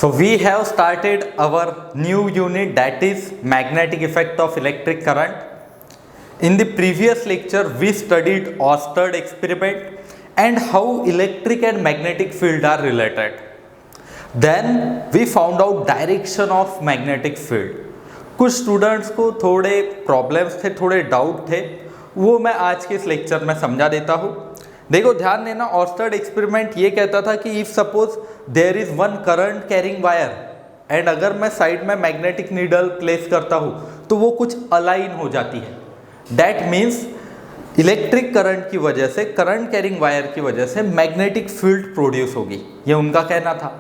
So we have started our new unit, that is magnetic effect of electric current. In the previous lecture we studied Oersted experiment and how electric and magnetic field are related. Then we found out direction of magnetic field. कुछ students को थोड़े problems थे, थोड़े doubt थे, वो मैं आज के इस लेक्चर में समझा देता हूँ। देखो ध्यान देना, ऑर्स्टेड एक्सपेरिमेंट ये कहता था कि if suppose there is one current carrying wire and अगर मैं साइड में मैग्नेटिक नीडल प्लेस करता हूँ तो वो कुछ अलाइन हो जाती है। दैट मीन्स इलेक्ट्रिक करंट की वजह से, करंट कैरिंग वायर की वजह से मैग्नेटिक फील्ड प्रोड्यूस होगी, ये उनका कहना था।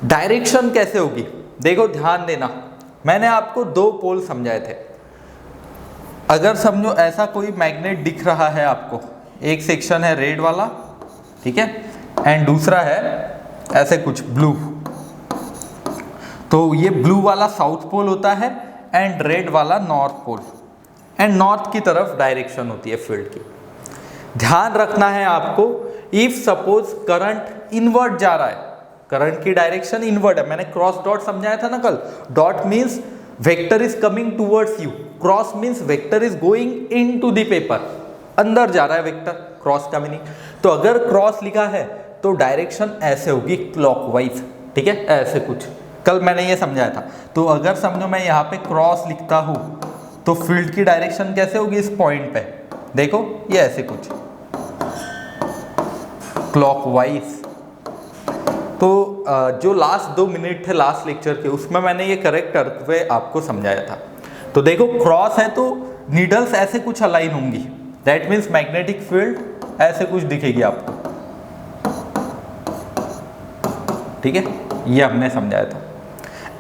डायरेक्शन कैसे होगी, देखो ध्यान देना, मैंने आपको दो पोल समझाए थे। अगर समझो ऐसा कोई मैग्नेट दिख रहा है आपको, एक सेक्शन है रेड वाला, ठीक है, एंड दूसरा है ऐसे कुछ ब्लू, तो ये ब्लू वाला साउथ पोल होता है एंड रेड वाला नॉर्थ पोल, एंड नॉर्थ की तरफ डायरेक्शन होती है फील्ड की। ध्यान रखना है आपको, इफ सपोज करंट इनवर्ट जा रहा है, करंट की डायरेक्शन इनवर्ट है, मैंने क्रॉस डॉट समझाया था ना कल। Dot means vector is coming towards you, cross means vector is going into the paper, अंदर जा रहा है वेक्टर, क्रॉस का मीनिंग। तो अगर क्रॉस लिखा है तो डायरेक्शन ऐसे होगी क्लॉकवाइज, ठीक है, ऐसे कुछ, कल मैंने ये समझाया था। तो अगर समझो मैं यहाँ पे क्रॉस लिखता हूँ तो फील्ड की डायरेक्शन कैसे होगी, इस पॉइंट पे देखो ये ऐसे कुछ क्लॉकवाइज। तो जो लास्ट 2 मिनट थे लास्ट लेक्चर के, उसमें मैंने ये करेक्ट करते हुए आपको समझाया था। तो देखो क्रॉस है तो नीडल्स ऐसे कुछ अलाइन होंगी, दैट मीन्स मैग्नेटिक फील्ड ऐसे कुछ दिखेगी आपको, ठीक है, ये हमने समझाया था।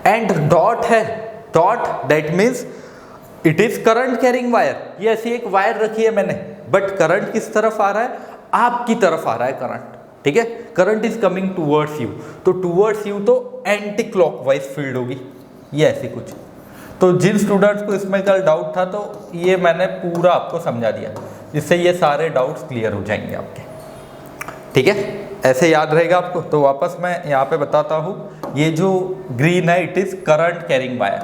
एंड डॉट है, dot that means it is current carrying wire, ये ऐसी एक वायर रखी है मैंने, बट करंट किस तरफ आ रहा है, आपकी तरफ आ रहा है करंट, ठीक है, current is coming towards you, तो टूवर्ड्स यू तो एंटी क्लॉकवाइज फील्ड होगी, ये ऐसी कुछ। तो जिन स्टूडेंट्स को इसमें कल डाउट था तो ये मैंने पूरा आपको समझा दिया, जिससे ये सारे डाउट्स क्लियर हो जाएंगे आपके, ठीक है, ऐसे याद रहेगा आपको। तो वापस मैं यहाँ पे बताता हूँ, ये जो ग्रीन है it is current carrying wire,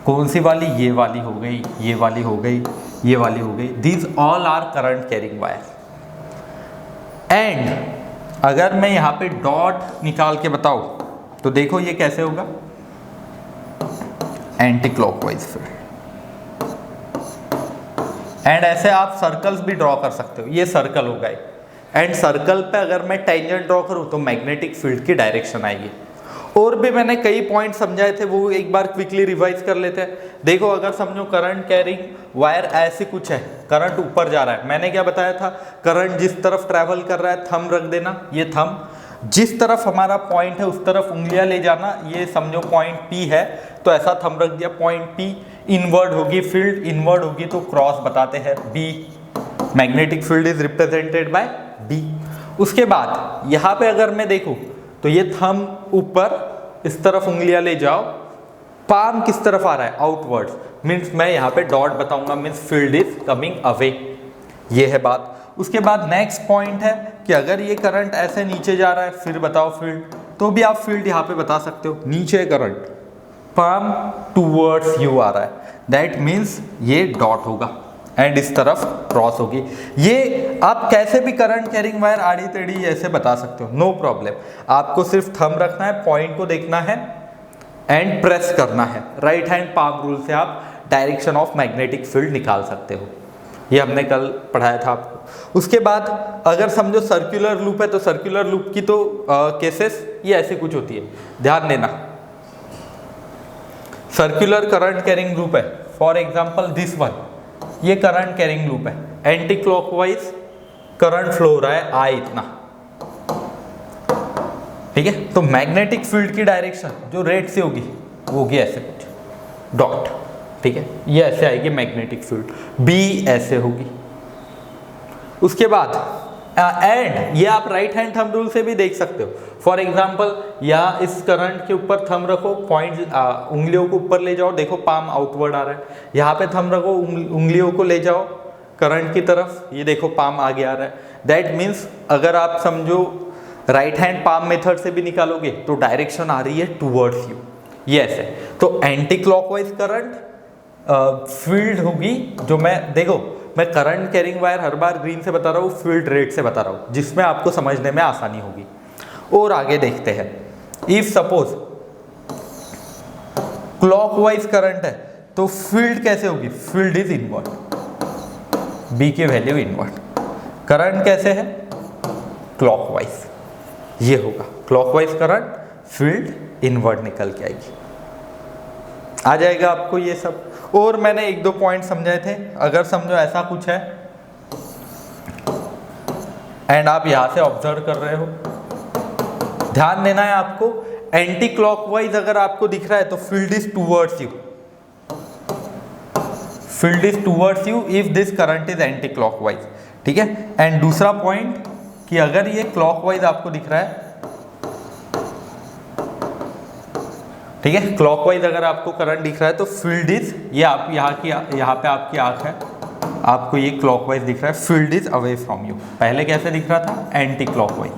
कौन सी वाली, ये वाली हो गई, ये वाली हो गई, ये वाली हो गई, these all are current carrying wire. And अगर मैं यहाँ पे डॉट निकाल के बताऊं तो देखो ये कैसे होगा, एंटी क्लॉकवाइज फील्ड। एंड ऐसे आप सर्कल्स भी ड्रॉ कर सकते हो, ये सर्कल होगा, एंड सर्कल पे अगर मैं टेंजेंट ड्रॉ करूं तो मैग्नेटिक फील्ड की डायरेक्शन आएगी। और भी मैंने कई पॉइंट समझाए थे, वो एक बार क्विकली रिवाइज कर लेते हैं। देखो अगर समझो करंट कैरिंग वायर ऐसे कुछ है, करंट ऊपर जा रहा है, मैंने क्या बताया था, करंट जिस तरफ ट्रैवल कर रहा है, थंब रख देना, ये थंब, जिस तरफ हमारा पॉइंट है उस तरफ उंगलियां ले जाना, ये समझो पॉइंट पी है तो ऐसा थंब रख दिया, पॉइंट पी, इनवर्ड होगी फील्ड, इनवर्ड होगी तो क्रॉस बताते हैं B, magnetic field is represented by B. उसके बाद यहाँ पे अगर मैं देखूं तो ये थंब ऊपर, इस तरफ उंगलियां ले जाओ, पाम किस तरफ आ रहा है, आउटवर्ड्स, मीन्स मैं यहाँ पे डॉट बताऊंगा, means field is coming away, ये है बात। उसके बाद नेक्स्ट पॉइंट है कि अगर ये करंट ऐसे नीचे जा रहा है, फिर बताओ फील्ड, तो भी आप फील्ड यहाँ पे बता सकते हो, नीचे करंट, पाम टूवर्ड्स यू आ रहा है, दैट मीन्स ये डॉट होगा, एंड इस तरफ क्रॉस होगी। ये आप कैसे भी करंट कैरिंग वायर आड़ी टेढ़ी ऐसे बता सकते हो, नो प्रॉब्लम। आपको सिर्फ थंब रखना है, पॉइंट को देखना है एंड प्रेस करना है। राइट हैंड पाम रूल से आप डायरेक्शन ऑफ मैग्नेटिक फील्ड निकाल सकते हो, ये हमने कल पढ़ाया था आपको। उसके बाद अगर समझो सर्कुलर लूप है तो सर्कुलर लूप की तो केसेस ये ऐसे कुछ होती है, ध्यान देना, सर्कुलर करंट कैरिंग लूप है, फॉर एग्जांपल दिस वन, ये करंट कैरिंग लूप है, एंटी क्लॉकवाइज करंट फ्लो हो रहा है आई इतना, ठीक है, तो मैग्नेटिक फील्ड की डायरेक्शन जो रेड से होगी वो होगी ऐसे कुछ डॉट, ठीक है, ये ऐसे आएगी मैग्नेटिक फील्ड, बी ऐसे होगी। उसके बाद एंड ये आप राइट हैंड थंब रूल से भी देख सकते हो, फॉर एग्जांपल यहाँ इस करंट के ऊपर थंब रखो, पॉइंट उंगलियों को ऊपर ले जाओ, देखो पाम आउटवर्ड आ रहा है, यहाँ पे थंब रखो, उंगलियों को ले जाओ करंट की तरफ, ये देखो पाम आगे आ रहा है, दैट मीन्स अगर आप समझो राइट हैंड पाम मेथड से भी निकालोगे तो डायरेक्शन आ रही है टूवर्ड्स यू, ये ऐसे। तो एंटी क्लॉकवाइज करंट फील्ड होगी, जो मैं देखो मैं करंट कैरिंग वायर हर बार ग्रीन से बता रहा हूँ, फील्ड रेड से बता रहा हूँ, जिसमें आपको समझने में आसानी होगी। और आगे देखते हैं, इफ सपोज क्लॉकवाइज करंट है तो फील्ड कैसे होगी, फील्ड इज इनवर्ट, बी की वैल्यू इनवर्ट। करंट कैसे है, क्लॉकवाइज, ये होगा क्लॉकवाइज करंट, फील्ड इनवर्ट निकल के आएगी, आ जाएगा आपको ये सब। और मैंने एक दो पॉइंट समझाए थे, अगर समझो ऐसा कुछ है एंड आप यहां से ऑब्जर्व कर रहे हो, ध्यान देना है आपको, एंटी क्लॉकवाइज अगर आपको दिख रहा है तो field is towards you, field is towards you if this current is anti clockwise, ठीक है। एंड दूसरा पॉइंट कि अगर ये क्लॉकवाइज आपको दिख रहा है, ठीक है, क्लॉकवाइज अगर आपको करंट दिख रहा है तो फील्ड इज, ये आप यहाँ पे आपकी आंख है, आपको ये क्लॉकवाइज दिख रहा है, field is away from you. पहले कैसे दिख रहा था, एंटी क्लॉकवाइज,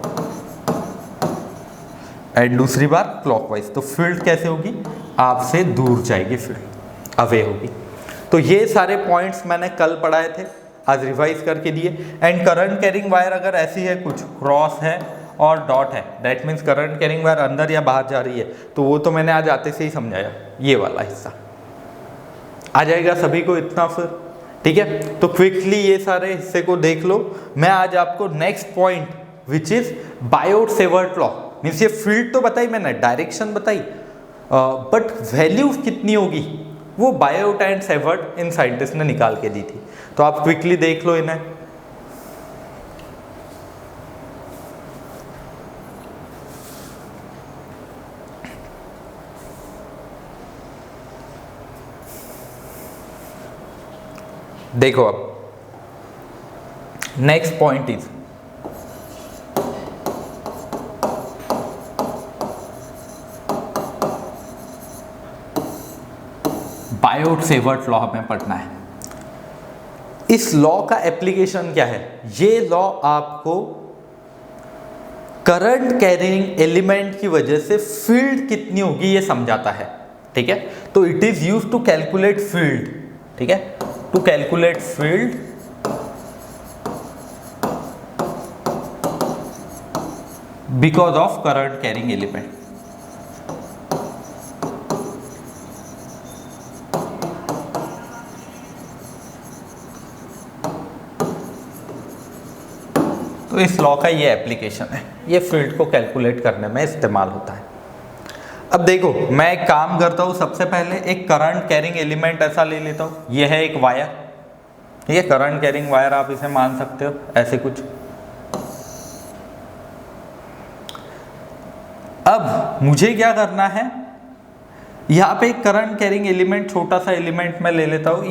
एंड दूसरी बार क्लॉकवाइज, तो फील्ड कैसे होगी, आपसे दूर जाएगी, फील्ड अवे होगी। तो ये सारे पॉइंट्स मैंने कल पढ़ाए थे, आज रिवाइज करके दिए। एंड करंट कैरिंग वायर अगर ऐसी है, कुछ क्रॉस है और डॉट है, that means current carrying wire अंदर या बाहर जा रही है, तो वो तो मैंने आज आते से ही समझाया, ये वाला हिस्सा आ जाएगा सभी को इतना फिर, ठीक है। तो क्विकली ये सारे हिस्से को देख लो। मैं आज आपको next point which is Biot Savart law, means ये फील्ड तो बताई मैंने, डायरेक्शन बताई, बट वैल्यू कितनी होगी वो Biot and Savart in scientist ने निकाल के दी थी। तो आप क्विकली देख लो इन्हें। देखो अब next point is Biot Savart law हमें पढ़ना है। इस लॉ का एप्लीकेशन क्या है, ये लॉ आपको करंट कैरिंग एलिमेंट की वजह से फील्ड कितनी होगी ये समझाता है, ठीक है। तो it is used to calculate field, ठीक है, to calculate field because of current carrying element. तो इस लॉ का ये एप्लीकेशन है, ये फील्ड को कैलकुलेट करने में इस्तेमाल होता है। अब देखो मैं एक काम करता हूँ, सबसे पहले एक करंट कैरिंग एलिमेंट ऐसा ले लेता हूँ, ये है एक वायर, ठीक है, करंट कैरिंग वायर आप इसे मान सकते हो ऐसे कुछ। अब मुझे क्या करना है, यहाँ पे एक करंट कैरिंग एलिमेंट, छोटा सा एलिमेंट मैं ले लेता हूँ,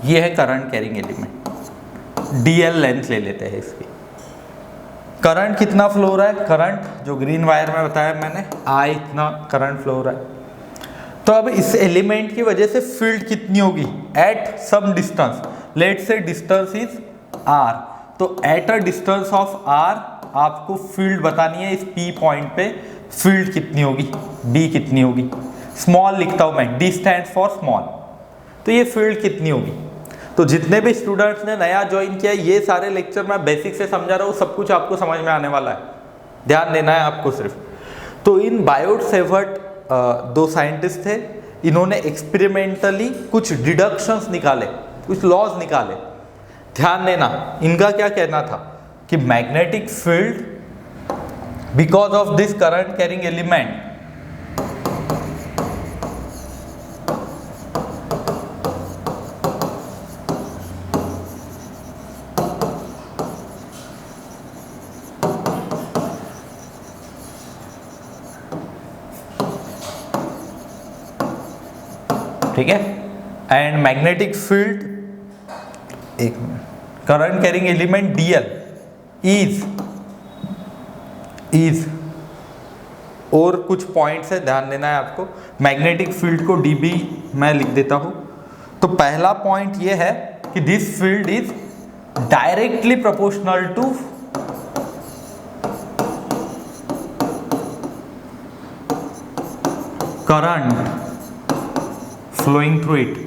ये है current carrying element, DL length ले लेते हैं इसकी। करंट कितना फ्लो हो रहा है, करंट जो ग्रीन वायर में बताया मैंने, I इतना करंट फ्लो हो रहा है। तो अब इस एलिमेंट की वजह से फील्ड कितनी होगी एट सम डिस्टेंस, लेट से डिस्टेंस इज R, तो at a distance of R आपको फील्ड बतानी है। इस P पॉइंट पे फील्ड कितनी होगी, D कितनी होगी, स्मॉल लिखता हूं मैं, D स्टैंड फॉर स्मॉल, तो ये फील्ड कितनी होगी। तो जितने भी स्टूडेंट्स ने नया ज्वाइन किया, ये सारे लेक्चर मैं बेसिक से समझा रहा हूँ, सब कुछ आपको समझ में आने वाला है, ध्यान देना है आपको सिर्फ। तो इन बायोट सेवर्ट दो साइंटिस्ट थे, इन्होंने एक्सपेरिमेंटली कुछ डिडक्शंस निकाले, कुछ लॉज निकाले। ध्यान देना, इनका क्या कहना था कि magnetic field because of this current carrying element, ठीक है, एंड मैग्नेटिक फील्ड, एक minute, current carrying element DL is और कुछ पॉइंट्स है ध्यान देना है आपको। मैग्नेटिक फील्ड को dB मैं लिख देता हूं। तो पहला पॉइंट ये है कि this field is directly proportional to current flowing through it.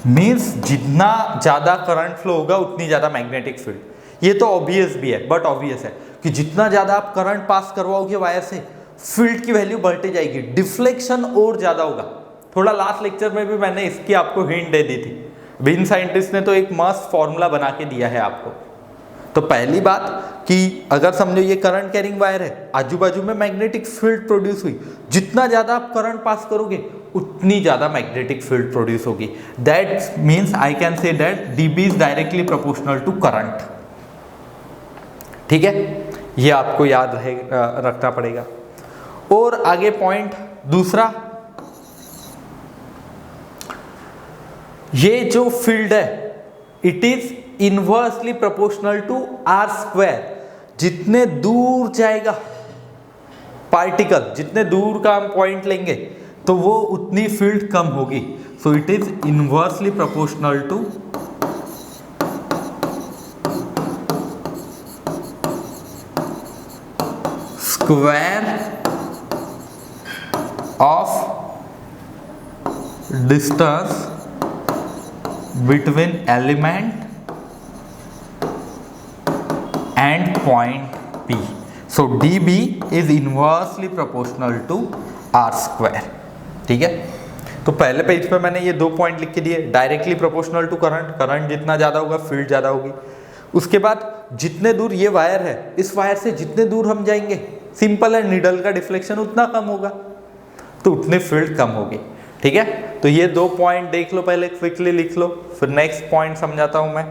Means जितना ज़्यादा करंट फ्लो होगा उतनी ज़्यादा मैग्नेटिक फील्ड। ये तो ऑब्वियस भी है, बट ऑब्वियस है कि जितना ज़्यादा आप करंट पास करवाओगे वायर से, फील्ड की वैल्यू बढ़ती जाएगी, डिफ्लेक्शन और ज़्यादा होगा। थोड़ा लास्ट लेक्चर में भी मैंने इसकी आपको हिंट दे दी थी। बीन साइंटिस्ट ने तो एक मस्त फॉर्मूला बना के दिया है आपको। तो पहली बात कि अगर समझो ये करंट कैरिंग वायर है, आजू बाजू में मैग्नेटिक फील्ड प्रोड्यूस हुई, जितना ज़्यादा आप करंट पास करोगे उतनी ज़्यादा मैग्नेटिक फील्ड प्रोड्यूस होगी। That means I can say that dB is directly proportional to current. ठीक है, ये आपको याद रखना पड़ेगा। और आगे पॉइंट दूसरा, ये जो फील्ड है it is inversely proportional to r square. जितने दूर जाएगा पार्टिकल, जितने दूर का हम पॉइंट लेंगे तो वो उतनी फील्ड कम होगी। So it is inversely proportional to square of distance between element and point P। So dB is inversely proportional to r square. ठीक है, तो पहले पेज पे मैंने ये 2 पॉइंट लिख के दिए। Directly proportional to current, current जितना ज़्यादा होगा फील्ड ज़्यादा होगी। उसके बाद जितने दूर ये वायर है, इस वायर से जितने दूर हम जाएंगे, सिंपल है, नीडल का डिफ्लेक्शन उतना कम होगा, तो उतनी फील्ड कम होगी। ठीक है, तो ये 2 पॉइंट देख लो, पहले क्विकली लिख लो, फिर नेक्स्ट पॉइंट समझाता हूं मैं।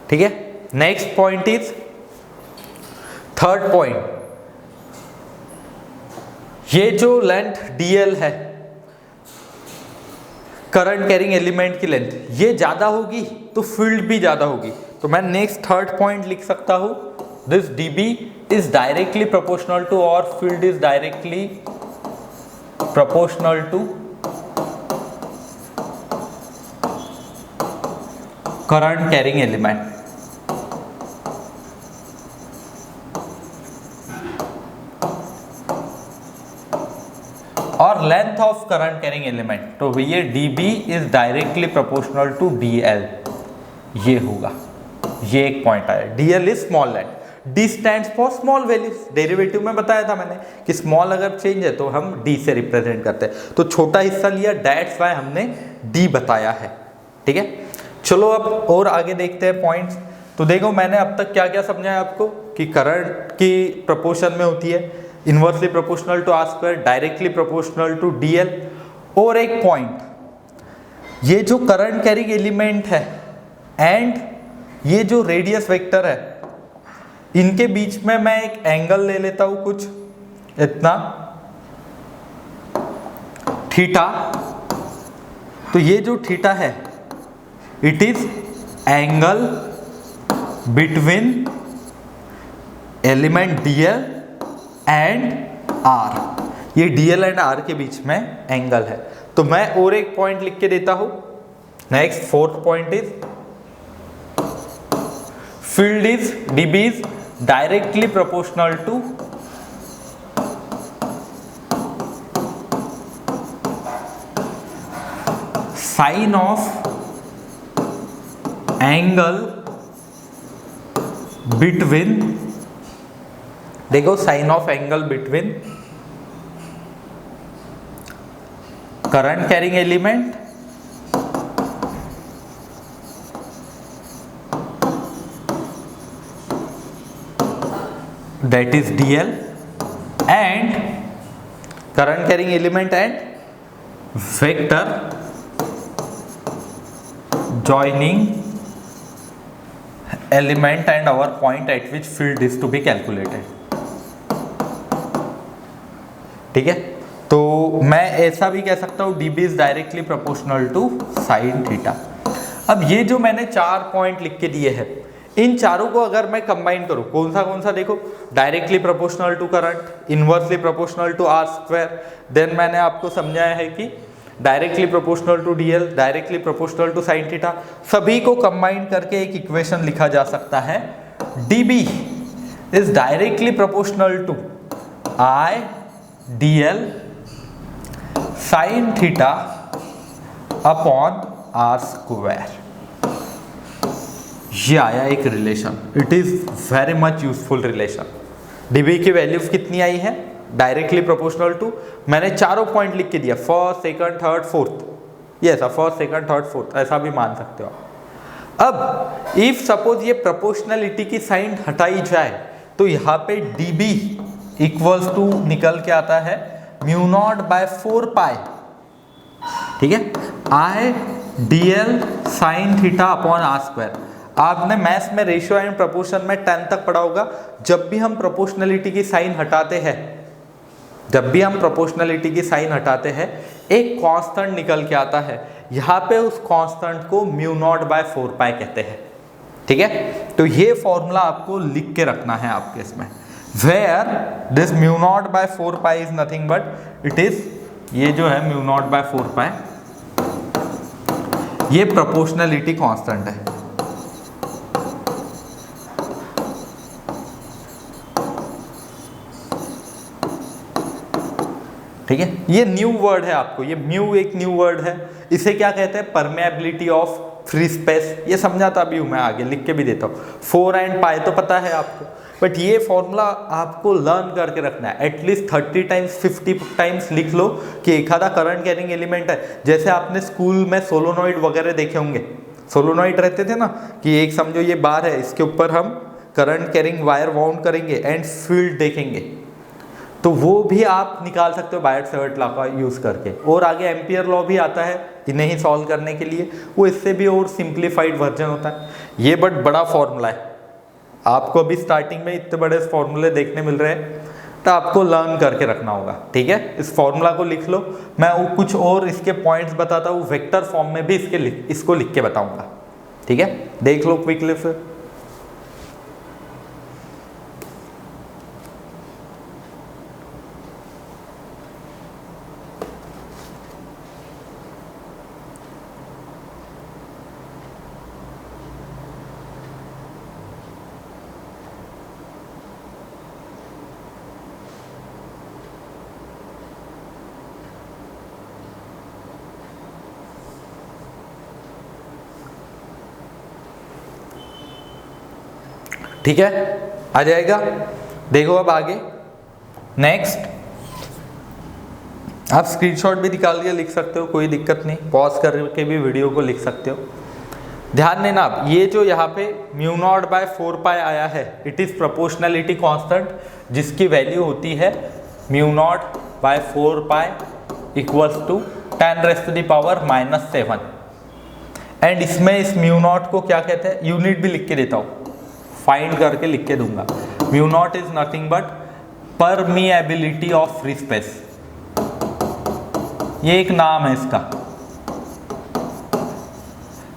ठीक है, next point is third point. ये जो लेंथ dl है, करंट कैरिंग एलिमेंट की लेंथ, ये ज्यादा होगी तो फील्ड भी ज्यादा होगी। तो मैं नेक्स्ट थर्ड पॉइंट लिख सकता हूं, this dB is directly proportional to, और field is directly proportional to current carrying element. और length of current carrying element, तो ये dB is directly proportional to dl, ये होगा। ये एक पॉइंट आया, dl is small length, d stands for small values. Derivative में बताया था मैंने कि स्मॉल अगर चेंज है तो हम d से रिप्रेजेंट करते हैं। तो छोटा हिस्सा लिया, दैट्स व्हाई हमने d बताया है। ठीक है, चलो अब और आगे देखते हैं पॉइंट्स। तो देखो मैंने अब तक क्या क्या समझाया आपको कि करंट की प्रोपोर्शन में होती है inversely proportional to r square, directly proportional to dl। और एक पॉइंट, ये जो करंट कैरिंग एलिमेंट है एंड ये जो रेडियस वेक्टर है, इनके बीच में मैं एक एंगल ले लेता हूं कुछ इतना थीटा। तो ये जो थीटा है it is angle between element dl and r। ये dl एंड r के बीच में एंगल है। तो मैं और एक पॉइंट लिख के देता हूं। Next fourth point is field is dB is directly proportional to sine of angle between, देखो sine of angle between current carrying element that is dl and current carrying element and vector joining element and our point at which field is to be calculated. ठीक है, तो मैं ऐसा भी कह सकता हूँ dB is directly proportional to sine theta. अब ये जो मैंने 4 पॉइंट लिख के दिए हैं, इन चारों को अगर मैं कंबाइन करूं, कौन सा देखो, directly proportional to current, inversely proportional to r square, then मैंने आपको समझाया है कि directly proportional to dl, directly proportional to sine theta, सभी को कंबाइन करके एक इक्वेशन लिखा जा सकता है, dB is directly proportional to I dl sine theta upon are square. ये आया एक relation, it is very much useful relation. DB की वैल्यूज कितनी आई है, डायरेक्टली प्रोपोर्शनल टू, मैंने चारों पॉइंट लिख के दिया, फर्स्ट सेकंड थर्ड फोर्थ, ये ऐसा फर्स्ट सेकंड थर्ड फोर्थ ऐसा भी मान सकते हो आप। अब इफ सपोज ये प्रोपोर्शनलिटी की साइन हटाई जाए तो यहाँ पे डीबी इक्वल्स टू निकल के आता है म्यू नॉट बाय 4 पाई, ठीक है, I dl sine theta upon are square. आपने मैथ्स में रेशियो एंड प्रोपोर्शन में 10 तक पढ़ा होगा, जब भी हम प्रोपोर्शनलिटी की साइन हटाते हैं, एक कांस्टेंट निकल के आता है, यहाँ पे उस कांस्टेंट को म्यू नॉट बाय 4 पाई कहते हैं, ठीक है। तो ये फॉर्मूला आपको लिख के रखना है आपके इसमें, where this mu naught by 4 pi is nothing but it is, ये जो है म्यू नॉट बाय 4 पाई, ये प्रोपोर्शनलिटी कांस्टेंट है, ठीक है। ये न्यू वर्ड है आपको, ये म्यू एक न्यू वर्ड है, इसे क्या कहते हैं, परमेबिलिटी ऑफ फ्री स्पेस, ये समझाता भी हूं मैं, आगे लिख के भी देता हूँ। 4 एंड पाई तो पता है आपको, बट ये फॉर्मूला आपको लर्न करके रखना है, एटलीस्ट 30 टाइम्स 50 टाइम्स लिख लो कि एक आधा करंट कैरिंग एलिमेंट है। जैसे आपने स्कूल में सोलोनॉइड वगैरह देखे होंगे, सोलोनॉइड रहते थे ना, कि एक समझो ये बार है, इसके ऊपर हम करंट कैरिंग वायर वाउंड करेंगे एंड फील्ड देखेंगे, तो वो भी आप निकाल सकते हो बायट-सैवर्ट लॉ का यूज़ करके। और आगे एम्पियर लॉ भी आता है इन्हें ही सॉल्व करने के लिए, वो इससे भी और सिंप्लीफाइड वर्जन होता है ये, बट बड़ा फॉर्मूला है, आपको अभी स्टार्टिंग में इतने बड़े फॉर्मूले देखने मिल रहे हैं, तो आपको लर्न करके रखना होगा, ठीक है। इस फॉर्मूला को लिख लो, मैं वो कुछ और इसके पॉइंट्स बताता हूँ, वेक्टर फॉर्म में भी इसको लिख के बताऊँगा, ठीक है। देख लो क्विकली फिर। ठीक है, आ जाएगा। देखो अब आगे नेक्स्ट, आप स्क्रीनशॉट भी निकाल के लिख सकते हो, कोई दिक्कत नहीं, पॉज करके भी वीडियो को लिख सकते हो। ध्यान देना आप, ये जो यहाँ पे म्यू नॉट बाय 4 पाई आया है, इट इज प्रोपोर्शनलिटी कांस्टेंट, जिसकी वैल्यू होती है mu naught by 4 pi equals to 10⁻⁻⁷। And इसमें इस म्यू नॉट को क्या कहते हैं, यूनिट भी लिख के देता हूँ, फाइंड करके लिख के दूंगा। Mu naught is nothing but permeability of free space, ये एक नाम है इसका।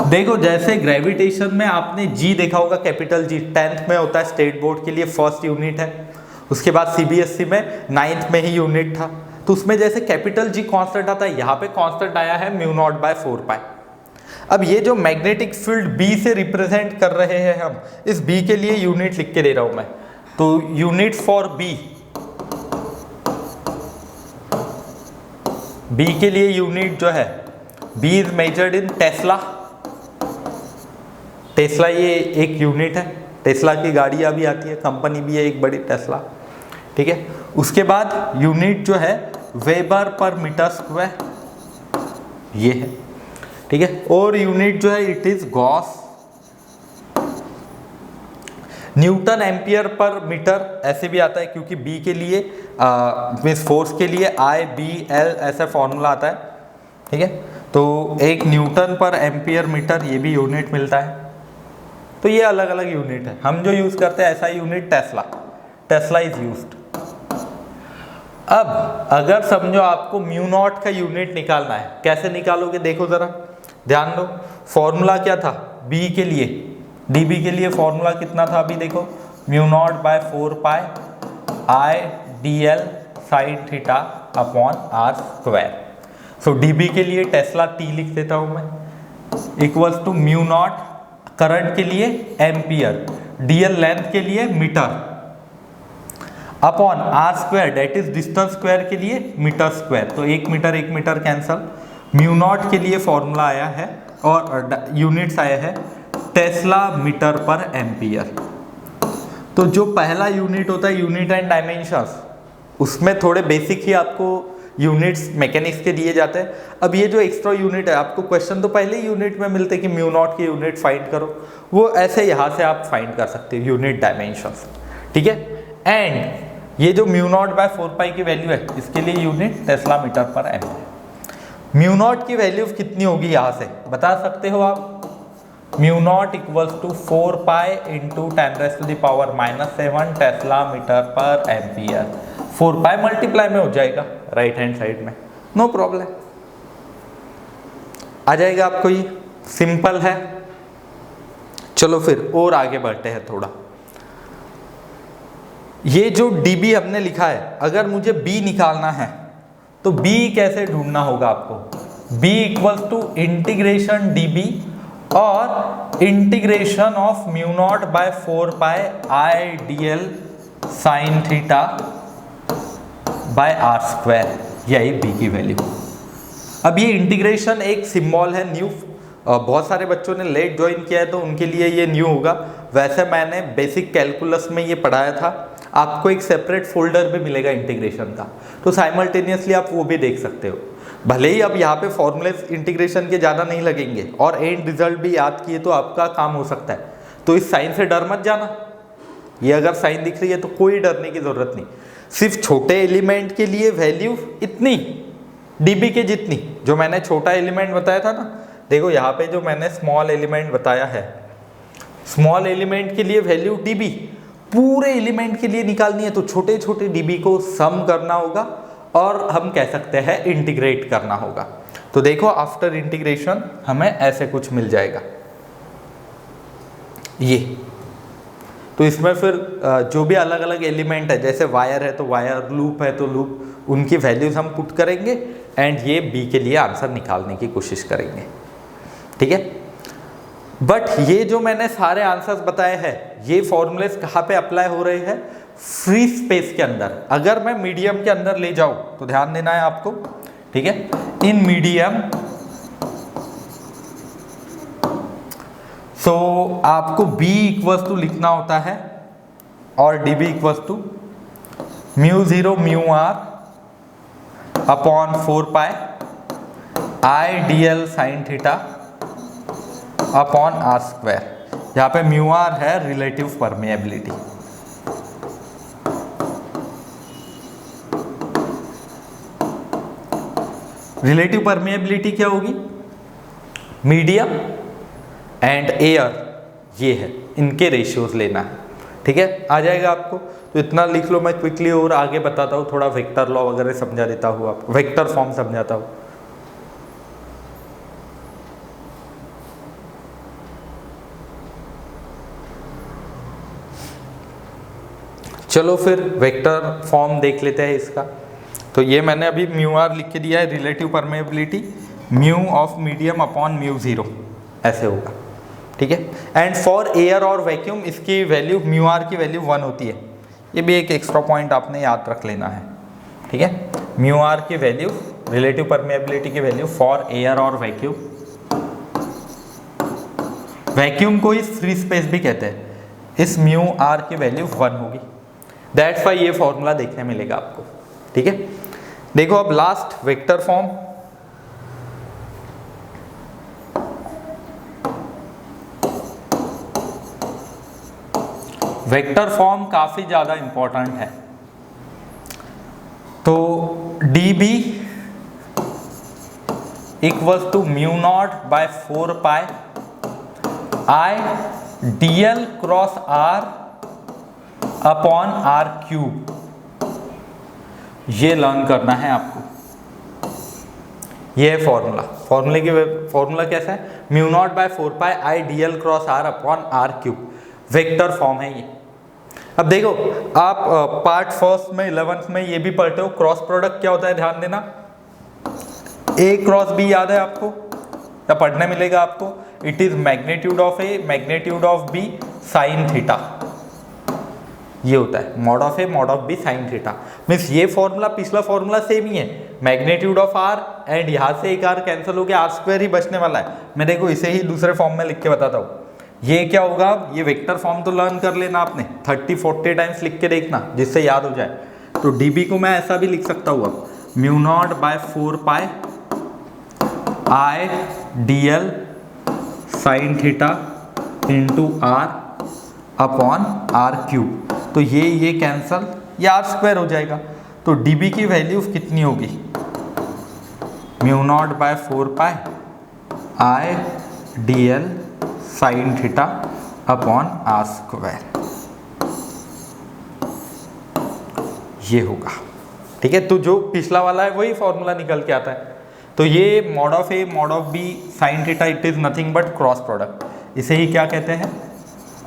देखो जैसे ग्रेविटेशन में आपने जी देखा होगा, कैपिटल जी 10th में होता है, स्टेट बोर्ड के लिए फर्स्ट यूनिट है, उसके बाद सीबीएसई में 9th में ही यूनिट था, तो उसमें जैसे कैपिटल जी कांस्टेंट आता है, यहाँ पे कांस्टेंट आया है म्यू नॉट बाय 4 पाई। अब ये जो मैग्नेटिक फील्ड बी से रिप्रेजेंट कर रहे हैं हम, इस बी के लिए यूनिट लिख के दे रहा हूं मैं, तो यूनिट फॉर बी, बी के लिए यूनिट जो है, B is measured in tesla. Tesla ये एक यूनिट है, टेस्ला की गाड़ियां भी आती है, कंपनी भी है एक बड़ी टेस्ला, ठीक है। उसके बाद यूनिट जो है वेबर पर मीटर स्क्वायर, ये है, ठीक है। और यूनिट जो है it is Gauss. Newton ampere per metre ऐसे भी आता है, क्योंकि बी के लिए मीन्स फोर्स के लिए आई बी एल ऐसा फॉर्मूला आता है, ठीक है। तो एक न्यूटन पर एम्पियर मीटर ये भी यूनिट मिलता है, तो ये अलग अलग यूनिट है। हम जो यूज़ करते हैं ऐसा unit Tesla, Tesla is used. अब अगर समझो आपको म्यू नॉट का यूनिट निकालना है, कैसे निकालोगे देखो जरा, ध्यान दो। फॉर्मूला क्या था बी के लिए, डीबी के लिए फॉर्मूला कितना था अभी देखो, mu naught by 4 pi I d l sine theta upon are square. So dB के लिए टेस्ला टी लिख देता हूं मैं, equals to mu naught current के लिए एम्पियर, डीएल लेंथ के लिए metre, upon are square that is distance square के लिए मीटर स्क्वायर। तो 1 मीटर कैंसल, म्यू नॉट के लिए फॉर्मूला आया है और यूनिट्स आया है टेस्ला मीटर पर एम्पियर। तो जो पहला यूनिट होता है यूनिट एंड डायमेंशंस, उसमें थोड़े बेसिक ही आपको यूनिट्स मैकेनिक्स के दिए जाते हैं। अब ये जो एक्स्ट्रा यूनिट है, आपको क्वेश्चन तो पहले ही यूनिट में मिलते कि म्यू नॉट के यूनिट फाइंड करो, वो ऐसे यहाँ से आप फाइंड कर सकते हो यूनिट डायमेंशंस, ठीक है। एंड ये जो म्यू नॉट बाय 4 पाई की वैल्यू है, इसके लिए यूनिट टेस्ला मीटर पर एम्पियर। म्यू नॉट की वैल्यू कितनी होगी यहाँ से बता सकते हो आप, mu naught equals to 4 pi into 10⁻⁻7 tesla metre पर एम्पियर। 4 पाई मल्टीप्लाई में हो जाएगा राइट हैंड साइड में, नो प्रॉब्लम, आ जाएगा आपको, ये सिंपल है। चलो फिर और आगे बढ़ते हैं थोड़ा। ये जो dB हमने लिखा है, अगर मुझे B निकालना है तो B कैसे ढूंढना होगा आपको, B equals to integration dB और integration of mu naught by 4 pi I d l sine theta by r square, यही B की वैल्यू। अब ये इंटीग्रेशन एक सिंबल है न्यू, बहुत सारे बच्चों ने लेट ज्वाइन किया है तो उनके लिए ये न्यू होगा। वैसे मैंने बेसिक कैलकुलस में ये पढ़ाया था, आपको एक सेपरेट फोल्डर भी मिलेगा इंटीग्रेशन का, तो साइमल्टेनियसली आप वो भी देख सकते हो। भले ही अब यहाँ पे फॉर्मूले इंटीग्रेशन के ज़्यादा नहीं लगेंगे और एंड रिजल्ट भी याद किए तो आपका काम हो सकता है, तो इस साइन से डर मत जाना। ये अगर साइन दिख रही है तो कोई डरने की ज़रूरत नहीं, सिर्फ छोटे एलिमेंट के लिए वैल्यू इतनी डीबी के जितनी, जो मैंने छोटा एलिमेंट बताया था ना, देखो यहाँ पे जो मैंने स्मॉल एलिमेंट बताया है, स्मॉल एलिमेंट के लिए वैल्यू डीबी, पूरे एलिमेंट के लिए निकालनी है तो छोटे छोटे डीबी को सम करना होगा और हम कह सकते हैं इंटीग्रेट करना होगा। तो देखो आफ्टर इंटीग्रेशन हमें ऐसे कुछ मिल जाएगा ये। तो इसमें फिर जो भी अलग अलग एलिमेंट है, जैसे वायर है तो वायर, लूप है तो लूप, उनकी वैल्यूज हम पुट करेंगे एंड ये बी के लिए आंसर निकालने की कोशिश करेंगे, ठीक है। बट ये जो मैंने सारे आंसर्स बताए हैं, ये फॉर्मूलेस कहाँ पे अप्लाई हो रहे हैं, फ्री स्पेस के अंदर। अगर मैं मीडियम के अंदर ले जाऊं तो ध्यान देना है आपको, ठीक है। इन मीडियम सो आपको B इक्वल्स टू लिखना होता है और dB equals to mu 0 mu r upon 4 pi I d l sine theta upon are square. यहाँ पे म्यू आर है रिलेटिव परमेएबिलिटी। रिलेटिव परमेएबिलिटी क्या होगी, मीडियम एंड एयर, ये है, इनके रेशियोज लेना है, ठीक है। आ जाएगा आपको, तो इतना लिख लो, मैं क्विकली और आगे बताता हूँ, थोड़ा वेक्टर लॉ वगैरह समझा देता हूँ आपको, वेक्टर फॉर्म समझाता हूँ। चलो फिर वेक्टर फॉर्म देख लेते हैं इसका। तो ये मैंने अभी म्यू आर लिख के दिया है, relative permeability mu of medium upon mu 0, ऐसे होगा, ठीक है। एंड फॉर एयर और वैक्यूम इसकी वैल्यू म्यू आर की वैल्यू 1 होती है, ये भी एक एक्स्ट्रा पॉइंट आपने याद रख लेना है, ठीक है। म्यू आर की वैल्यू, रिलेटिव परमेएबिलिटी की वैल्यू फॉर एयर और वैक्यूम, वैक्यूम को इस फ्री स्पेस भी कहते हैं, इस म्यू आर की वैल्यू 1 होगी। दैट्स वाई ये फॉर्मूला देखने मिलेगा आपको, ठीक है। देखो अब last vector form, vector form काफी ज्यादा इंपॉर्टेंट है। तो dB equals to mu naught by 4 pi I dl cross r upon r cube, ये लर्न करना है आपको। ये है फॉर्मूला, फॉर्मूला कैसा है, mu naught by 4 pi I dl cross r upon r cube, vector form है ये। अब देखो आप पार्ट फर्स्ट में 11th में ये भी पढ़ते हो, क्रॉस प्रोडक्ट क्या होता है ध्यान देना, a क्रॉस b याद है आपको या पढ़ने मिलेगा आपको, it is magnitude of a magnitude of b sine theta, ये होता है mod of A mod of B sine theta. Means ये फॉर्मूला पिछला फॉर्मूला सेम ही है, मैग्नीट्यूड ऑफ आर एंड यहाँ से एक आर कैंसिल हो गया, आर स्क्वायर ही बचने वाला है। मैं देखो इसे ही दूसरे फॉर्म में लिख के बताता हूँ। ये क्या होगा, ये वेक्टर फॉर्म तो लर्न कर लेना आपने, 30-40 टाइम्स लिख के देखना जिससे याद हो जाए। तो डी को मैं ऐसा भी लिख सकता हूँ अब, mu naught by 4 pi I dl sine theta into r upon r cube. तो ये कैंसल, ये आर स्क्वायर हो जाएगा। तो dB की वैल्यू कितनी होगी, mu naught by 4 pi I dl sine theta upon are square, ये होगा। ठीक है, तो जो पिछला वाला है वही फॉर्मूला निकल के आता है। तो ये mod of A mod of B sine theta, it is nothing but cross product, इसे ही क्या कहते हैं,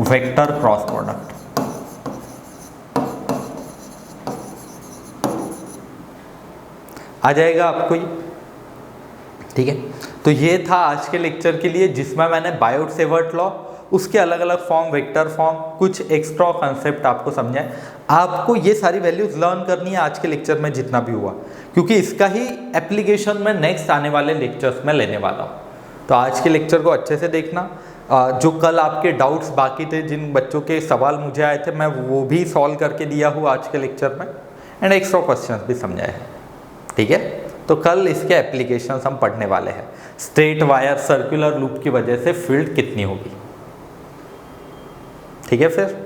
वेक्टर क्रॉस प्रोडक्ट। आ जाएगा आपको ये, ठीक है। तो ये था आज के लेक्चर के लिए, जिसमें मैंने बायोट सेवर्ट लॉ, उसके अलग अलग फॉर्म, वेक्टर फॉर्म, कुछ एक्स्ट्रा कॉन्सेप्ट आपको समझाए। आपको ये सारी वैल्यूज लर्न करनी है आज के लेक्चर में जितना भी हुआ, क्योंकि इसका ही एप्लीकेशन मैं नेक्स्ट आने वाले लेक्चर्स में लेने वाला हूँ। तो आज के लेक्चर को अच्छे से देखना। जो कल आपके डाउट्स बाकी थे, जिन बच्चों के सवाल मुझे आए थे, मैं वो भी सॉल्व करके दिया हूँ आज के लेक्चर में, एंड एक्स्ट्रा क्वेश्चंस भी समझाए हैं। ठीक है, तो कल इसके एप्लीकेशंस हम पढ़ने वाले हैं। स्ट्रेट वायर सर्कुलर लूप की वजह से फील्ड कितनी होगी। ठीक है फिर